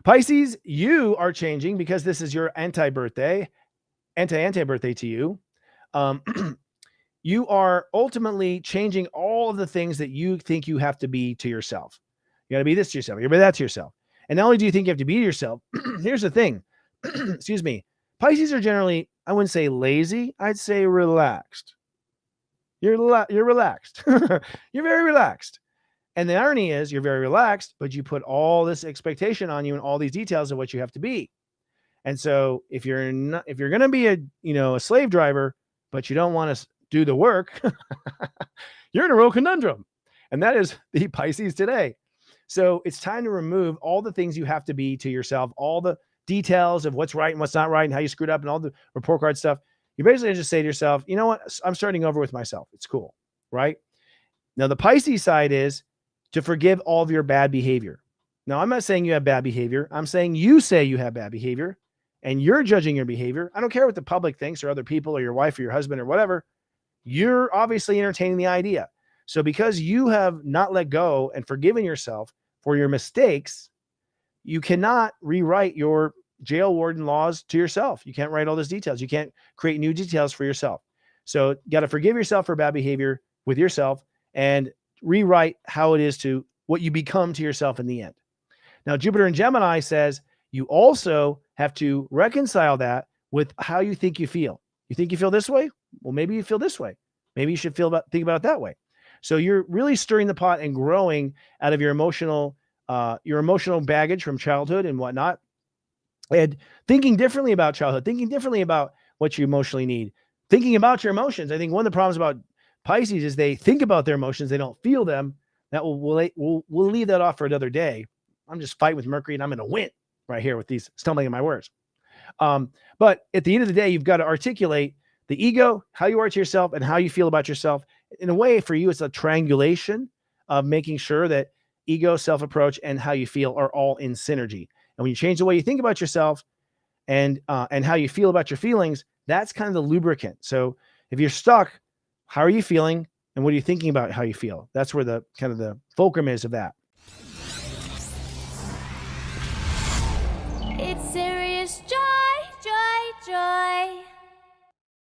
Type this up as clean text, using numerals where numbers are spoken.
Pisces, you are changing because this is your anti-birthday to you. Um, you are ultimately changing all of the things that you think you have to be to yourself. You got to be this to yourself. You got to be that to yourself. And not only do you think you have to be to yourself, here's the thing. Excuse me. Pisces are generally, I wouldn't say lazy. I'd say relaxed. You're relaxed. You're very relaxed. And the irony is you're very relaxed, but you put all this expectation on you and all these details of what you have to be. And so if you're going to be a slave driver, but you don't want to do the work, you're in a real conundrum. And that is the Pisces today. So it's time to remove all the things you have to be to yourself, all the details of what's right and what's not right and how you screwed up and all the report card stuff. You basically just say to yourself, you know what? I'm starting over with myself. It's cool. Right? Now, the Pisces side is to forgive all of your bad behavior. Now, I'm not saying you have bad behavior. I'm saying you say you have bad behavior and you're judging your behavior. I don't care what the public thinks or other people or your wife or your husband or whatever. You're obviously entertaining the idea. So because you have not let go and forgiven yourself for your mistakes, you cannot rewrite your jail warden laws to yourself. You can't write all those details. You can't create new details for yourself. So you got to forgive yourself for bad behavior with yourself and rewrite how it is to what you become to yourself in the end. Now, Jupiter in Gemini says you also have to reconcile that with how you think you feel. You think you feel this way? Well, maybe you feel this way. Maybe you should think about it that way. So you're really stirring the pot and growing out of your emotional baggage from childhood and whatnot, and thinking differently about childhood, thinking differently about what you emotionally need, thinking about your emotions. I think one of the problems about Pisces is they think about their emotions, they don't feel them. That we'll leave that off for another day. I'm just fighting with Mercury and I'm going to win right here with these stumbling in my words. But at the end of the day, you've got to articulate the ego, how you are to yourself and how you feel about yourself. In a way, for you, it's a triangulation of making sure that ego, self-approach, and how you feel are all in synergy. And when you change the way you think about yourself and how you feel about your feelings, that's kind of the lubricant. So if you're stuck, how are you feeling? And what are you thinking about how you feel? That's where the kind of the fulcrum is of that. It's serious joy, joy, joy.